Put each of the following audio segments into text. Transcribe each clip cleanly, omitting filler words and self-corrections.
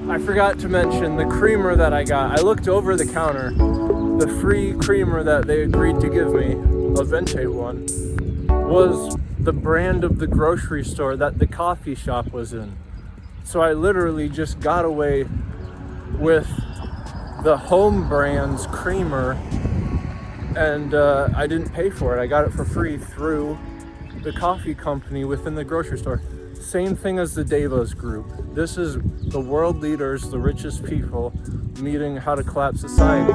I forgot to mention the creamer that I got. I looked over the counter. The free creamer that they agreed to give me, a Vente one, was the brand of the grocery store that the coffee shop was in. So I literally just got away with the home brand's creamer, and I didn't pay for it. I got it for free through the coffee company within the grocery store. Same thing as the Davos group. This is the world leaders, the richest people, meeting how to collapse society.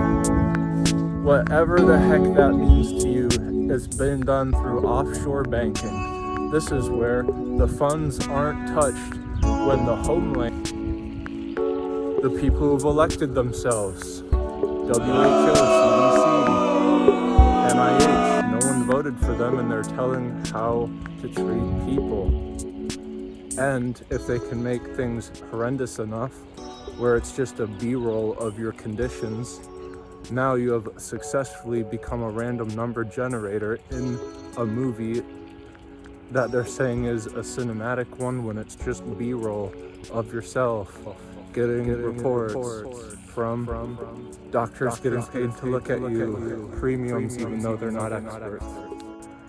Whatever the heck that means to you has been done through offshore banking. This is where the funds aren't touched when the homeland, the people who've elected themselves, WHO, CDC, NIH, no one voted for them, and they're telling how to treat people. And if they can make things horrendous enough where it's just a B-roll of your conditions, now you have successfully become a random number generator in a movie that they're saying is a cinematic one when it's just B-roll of yourself getting reports from doctors getting paid to look at you, premiums even though they're not experts.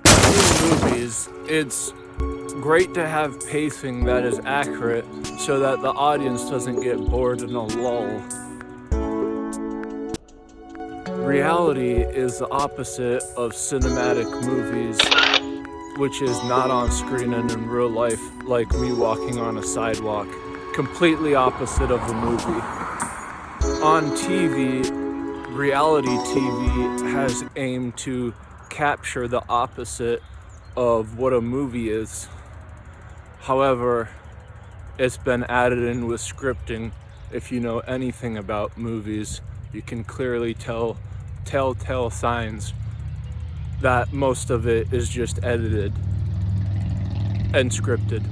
In movies, it's great to have pacing that is accurate so that the audience doesn't get bored in a lull. Reality is the opposite of cinematic movies, which is not on screen and in real life, like me walking on a sidewalk. Completely opposite of the movie. On TV, reality TV has aimed to capture the opposite of what a movie is. However, it's been added in with scripting. If you know anything about movies, you can clearly tell telltale signs that most of it is just edited and scripted.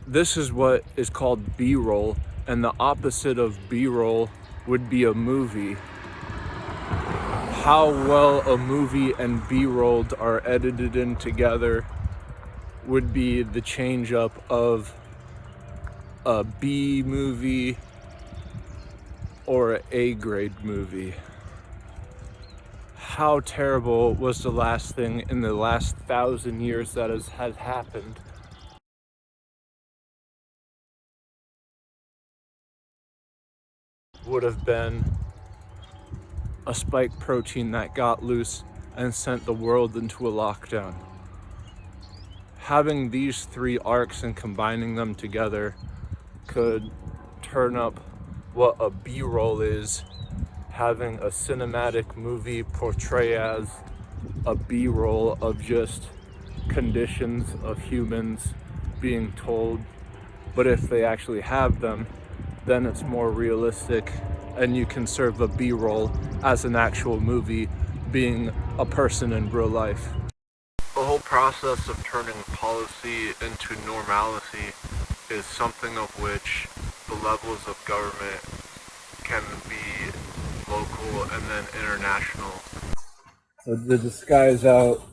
This is what is called B-roll, and the opposite of B-roll would be a movie. How well a movie and B-roll are edited in together would be the change up of a B movie or an A-grade movie. How terrible was the last thing in the last 1,000 years that has happened? Would have been a spike protein that got loose and sent the world into a lockdown. Having these three arcs and combining them together could turn up what a B-roll is, having a cinematic movie portray as a B-roll of just conditions of humans being told, but if they actually have them, then it's more realistic and you can serve a B-roll as an actual movie being a person in real life. The whole process of turning policy into normalcy is something of which the levels of government can be local and then international. So the disguise out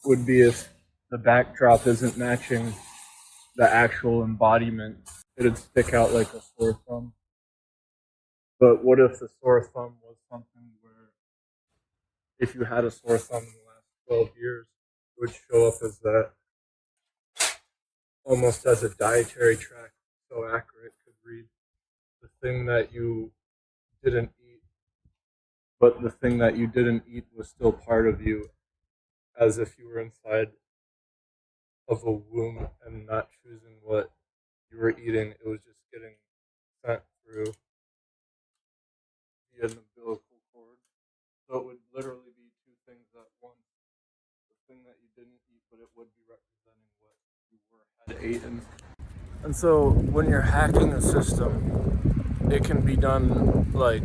would be if the backdrop isn't matching the actual embodiment, it'd stick out like a sore thumb. But what if the sore thumb was something where if you had a sore thumb in the last 12 years, it would show up as that, almost as a dietary tract, so accurate, could read the thing that you didn't eat, but the thing that you didn't eat was still part of you, as if you were inside of a womb and not choosing what you were eating. It was just getting sent through via an umbilical cord. So it would literally be two things at once. The thing that you didn't eat, but it would be representing what you had eaten. And so when you're hacking a system, it can be done like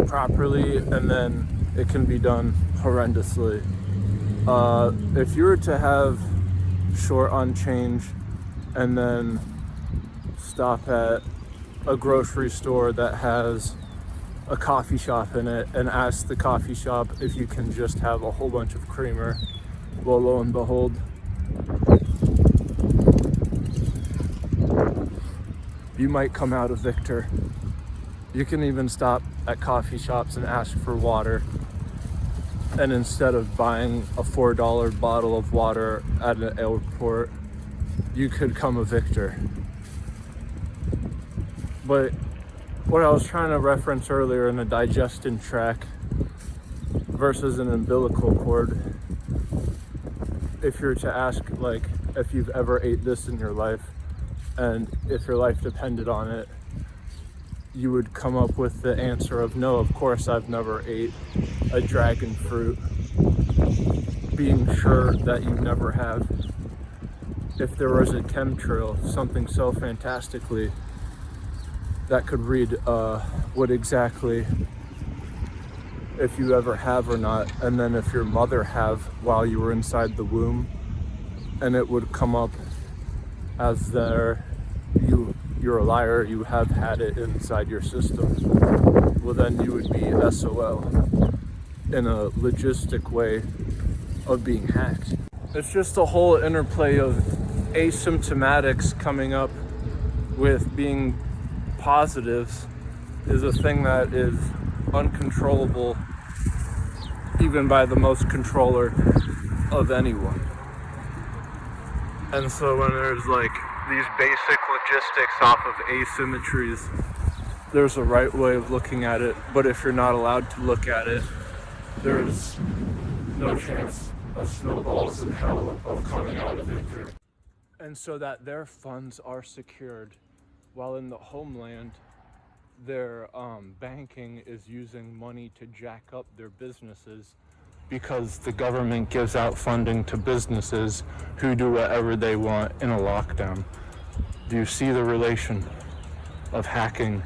properly, and then it can be done horrendously. If you were to have short on change and then stop at a grocery store that has a coffee shop in it and ask the coffee shop if you can just have a whole bunch of creamer, well, lo and behold, you might come out a victor. You can even stop at coffee shops and ask for water. And instead of buying a $4 bottle of water at an airport, you could come a victor. But what I was trying to reference earlier in the digestion tract versus an umbilical cord, if you're to ask, like, if you've ever ate this in your life, and if your life depended on it, you would come up with the answer of no, of course I've never ate a dragon fruit, being sure that you never have. If there was a chemtrail, something so fantastically that could read what exactly, if you ever have or not, and then if your mother have while you were inside the womb, and it would come up as you're a liar, you have had it inside your system. Well, then you would be SOL in a logistic way of being hacked. It's just a whole interplay of asymptomatics coming up with being positives is a thing that is uncontrollable even by the most controller of anyone. And so when there's like these basic logistics off of asymmetries, there's a right way of looking at it, but if you're not allowed to look at it, there's no chance of snowballs in hell of coming out of victory. And so that their funds are secured, while in the homeland, their banking is using money to jack up their businesses because the government gives out funding to businesses who do whatever they want in a lockdown. Do you see the relation of hacking